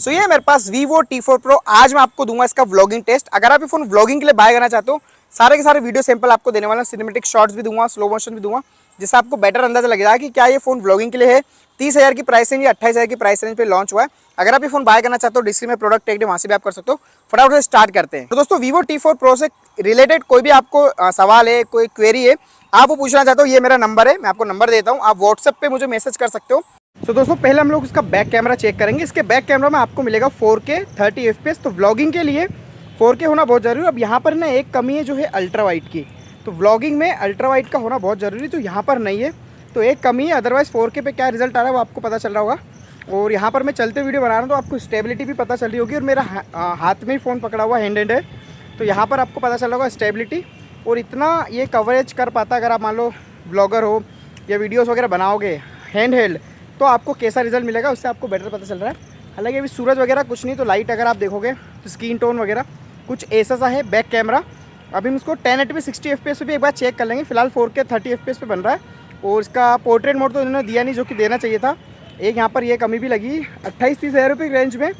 सो ये है मेरे पास Vivo T4 Pro। आज मैं आपको दूंगा इसका व्लॉगिंग टेस्ट। अगर आप ये फोन व्लॉगिंग के लिए बाय करना चाहते हो, सारे के सारे वीडियो सैंपल आपको देने वाला हूं, सिनेमेटिक शॉट्स भी दूंगा, स्लो मोशन भी दूंगा, जिससे आपको बेटर अंदाजा लग जाएगा कि क्या ये फोन व्लॉगिंग के लिए है। 30,000 की प्राइस रेंज या 28,000 की प्राइस रेंज पे लॉन्च हुआ है। अगर आप ये फोन बाय करना चाहते हो, डिस्क्रिप्शन में प्रोडक्ट टैग है, वहां से भी आप कर सकते हो। फटाफट से स्टार्ट करते हैं। तो दोस्तों, Vivo T4 Pro से रिलेटेड कोई भी आपको सवाल है, कोई क्वेरी है, आप वो पूछना चाहते हो, ये मेरा नंबर है, मैं आपको नंबर देता हूँ, आप व्हाट्सएप पे मुझे मैसेज कर सकते हो। तो दोस्तों, पहले हम लोग इसका बैक कैमरा चेक करेंगे। इसके बैक कैमरा में आपको मिलेगा 4K 30 FPS। तो व्लॉगिंग के लिए 4K होना बहुत ज़रूरी है। अब यहाँ पर ना एक कमी है जो है अल्ट्रा वाइड की, तो व्लॉगिंग में अल्ट्रा वाइड का होना बहुत ज़रूरी, तो यहाँ पर नहीं है, तो एक कमी है। अदरवाइज़ 4K पे क्या रिजल्ट आ रहा है वो आपको पता चल रहा होगा। और यहाँ पर मैं चलते वीडियो बना रहा हूँ तो आपको स्टेबिलिटी भी पता चल रही होगी। और मेरा हाथ में ही फ़ोन पकड़ा हुआ हैंड है, तो यहाँ पर आपको पता चल रहा होगा स्टेबिलिटी। और इतना ये कवरेज कर पाता, अगर आप मान लो ब्लॉगर हो या वीडियोज़ वगैरह बनाओगे हैंड हेल्ड, तो आपको कैसा रिजल्ट मिलेगा उससे आपको बेटर पता चल रहा है। हालांकि अभी सूरज वगैरह कुछ नहीं, तो लाइट अगर आप देखोगे तो स्किन टोन वगैरह कुछ ऐसा सा है बैक कैमरा। अभी हम इसको 1080p 60 FPS पे भी एक बार चेक कर लेंगे। फिलहाल 4K 30 FPS पे बन रहा है। और इसका पोर्ट्रेट मोड तो इन्होंने दिया नहीं, जो कि देना चाहिए था। एक यहाँ पर ये कमी भी लगी। 28-30 हज़ार रुपये की रेंज में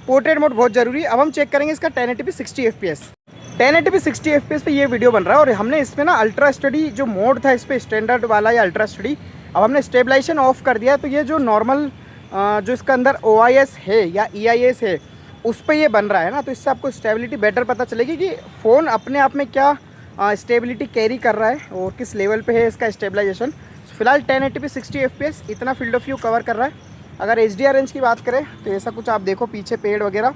पोर्ट्रेट मोड बहुत ज़रूरी है। अब हम चेक करेंगे इसका 1080p 60 FPS। 1080p 60 FPS पे ये वीडियो बन रहा है। और हमने इसमें ना अल्ट्रा स्टडी जो मोड था, इस पर स्टैंडर्ड वाला या अल्ट्रा स्टडी, अब हमने स्टेबलाइजेशन ऑफ कर दिया। तो ये जो नॉर्मल जो इसका अंदर OIS है या EIS है, उस पर ये बन रहा है ना, तो इससे आपको स्टेबिलिटी बेटर पता चलेगी कि फ़ोन अपने आप में क्या स्टेबिलिटी कैरी कर रहा है और किस लेवल पे है इसका स्टेबलाइजेशन। फिलहाल 1080p 60 FPS इतना फील्ड ऑफ व्यू कवर कर रहा है। अगर HDR रेंज की बात करें तो ऐसा कुछ आप देखो, पीछे पेड़ वगैरह,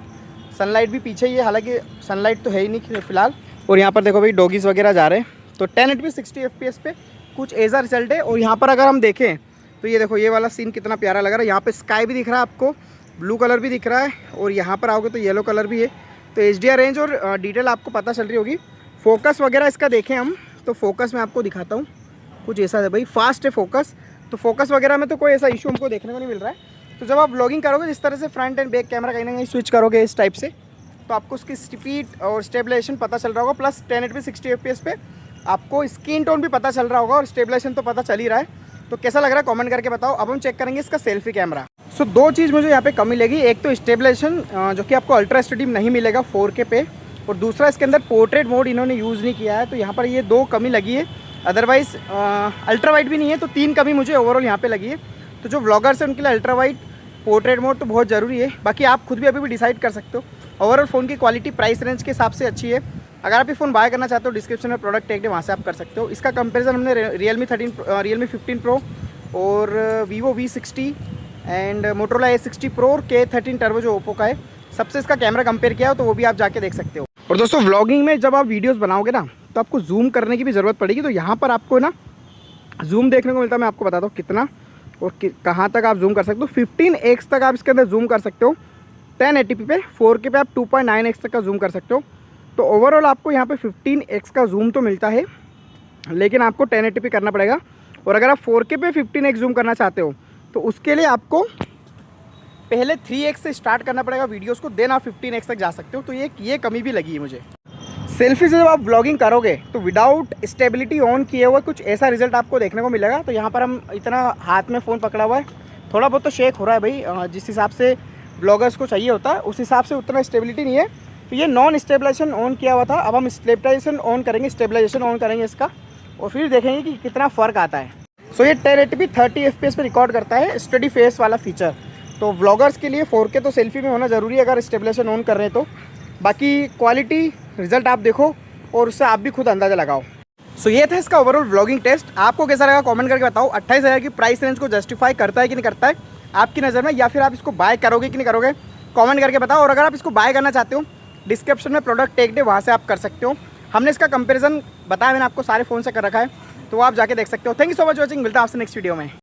सनलाइट भी पीछे ही है, हालांकि सनलाइट तो है ही नहीं फिलहाल। और यहाँ पर देखो भाई डॉगीज़ वगैरह जा रहे हैं। तो 1080p 60 FPS पे कुछ ऐसा रिजल्ट है। और यहाँ पर अगर हम देखें तो ये देखो, ये वाला सीन कितना प्यारा लग रहा है। यहाँ पे स्काई भी दिख रहा है आपको, ब्लू कलर भी दिख रहा है, और यहाँ पर आओगे तो येलो कलर भी है। तो HDR रेंज और डिटेल आपको पता चल रही होगी। फोकस वगैरह इसका देखें हम, तो फोकस मैं आपको दिखाता हूँ, कुछ ऐसा है भाई, फास्ट है फोकस। तो फोकस वगैरह में तो कोई ऐसा इशू हमको देखने को नहीं मिल रहा है। तो जब आप व्लॉगिंग करोगे, जिस तरह से फ्रंट एंड बैक कैमरा कहीं ना कहीं स्विच करोगे इस टाइप से, तो आपको उसकी स्पीड और स्टेबलाइजेशन पता चल रहा होगा। प्लस 1080p 60 FPS पे आपको स्किन टोन भी पता चल रहा होगा, और स्टेबलाइजेशन तो पता चल ही रहा है। तो कैसा लग रहा है कमेंट करके बताओ। अब हम चेक करेंगे इसका सेल्फी कैमरा। सो दो चीज़ मुझे यहाँ पे कमी लगी। एक तो स्टेबलाइजेशन जो कि आपको अल्ट्रा स्टडी में नहीं मिलेगा 4K पे, और दूसरा इसके अंदर पोर्ट्रेट मोड इन्होंने यूज़ नहीं किया है, तो यहाँ पर ये दो कमी लगी है। अदरवाइज़ अल्ट्रा वाइड भी नहीं है, तो 3 कमी मुझे ओवरऑल यहाँ पे लगी है। तो जो व्लॉगर्स हैं उनके लिए अल्ट्रा वाइड पोर्ट्रेट मोड तो बहुत ज़रूरी है। बाकी आप खुद भी अभी भी डिसाइड कर सकते हो। ओवरऑल फ़ोन की क्वालिटी प्राइस रेंज के हिसाब से अच्छी है। अगर आप ये फ़ोन बाय करना चाहते हो, डिस्क्रिप्शन में प्रोडक्ट टैग है, वहाँ से आप कर सकते हो। इसका कंपैरिजन हमने Realme 15 Pro और Vivo V60 and Motorola A60 Pro और K13 टर्बो जो ओप्पो का है, सबसे इसका कैमरा कंपेयर किया हो, तो वो भी आप जाके देख सकते हो। और दोस्तों, व्लॉगिंग में जब आप वीडियोस बनाओगे ना, तो आपको जूम करने की भी ज़रूरत पड़ेगी। तो यहाँ पर आपको ना जूम देखने को मिलता है, मैं आपको बताता हूँ कितना और कहाँ तक आप जूम कर सकते हो। 15x तक आप इसके अंदर जूम कर सकते हो 1080p पे। 4K पे आप 2.9x तक का जूम कर सकते हो। तो ओवरऑल आपको यहाँ पे 15x का जूम तो मिलता है, लेकिन आपको 1080p करना पड़ेगा। और अगर आप 4K पे 15x जूम करना चाहते हो, तो उसके लिए आपको पहले 3x से स्टार्ट करना पड़ेगा वीडियोस को, देन आप 15x तक जा सकते हो। तो ये कमी भी लगी है मुझे। सेल्फी से जब आप व्लॉगिंग करोगे तो विदाउट स्टेबिलिटी ऑन किए हुए कुछ ऐसा रिजल्ट आपको देखने को मिलेगा। तो यहाँ पर हम इतना हाथ में फ़ोन पकड़ा हुआ है, थोड़ा बहुत तो शेक हो रहा है भाई, जिस हिसाब से ब्लॉगर्स को चाहिए होता है उस हिसाब से उतना स्टेबिलिटी नहीं है। तो ये नॉन स्टेबलाइजेशन ऑन किया हुआ था। अब हम स्टेबलाइजेशन ऑन करेंगे इसका, और फिर देखेंगे कि कितना फ़र्क आता है। सो ये 1080p 30 FPS पे रिकॉर्ड करता है, स्टडी फेस वाला फीचर। तो व्लॉगर्स के लिए 4K तो सेल्फी में होना ज़रूरी है अगर स्टेबलाइजेशन ऑन कर रहे हैं तो। बाकी क्वालिटी रिजल्ट आप देखो और उससे आप भी खुद अंदाज़ा लगाओ। सो ये था इसका ओवरऑल व्लॉगिंग टेस्ट। आपको कैसा लगा कमेंट करके बताओ। 28,000 की प्राइस रेंज को जस्टिफाई करता है कि नहीं करता है आपकी नज़र में, या फिर आप इसको बाय करोगे कि नहीं करोगे, कमेंट करके बताओ। और अगर आप इसको बाय करना चाहते हो, डिस्क्रिप्शन में प्रोडक्ट टैग है, वहाँ से आप कर सकते हो। हमने इसका कंपैरिजन बताया, मैंने आपको सारे फ़ोन से कर रखा है, तो आप जाके देख सकते हो। Thank you so much watching. मिलता है आपसे नेक्स्ट वीडियो में।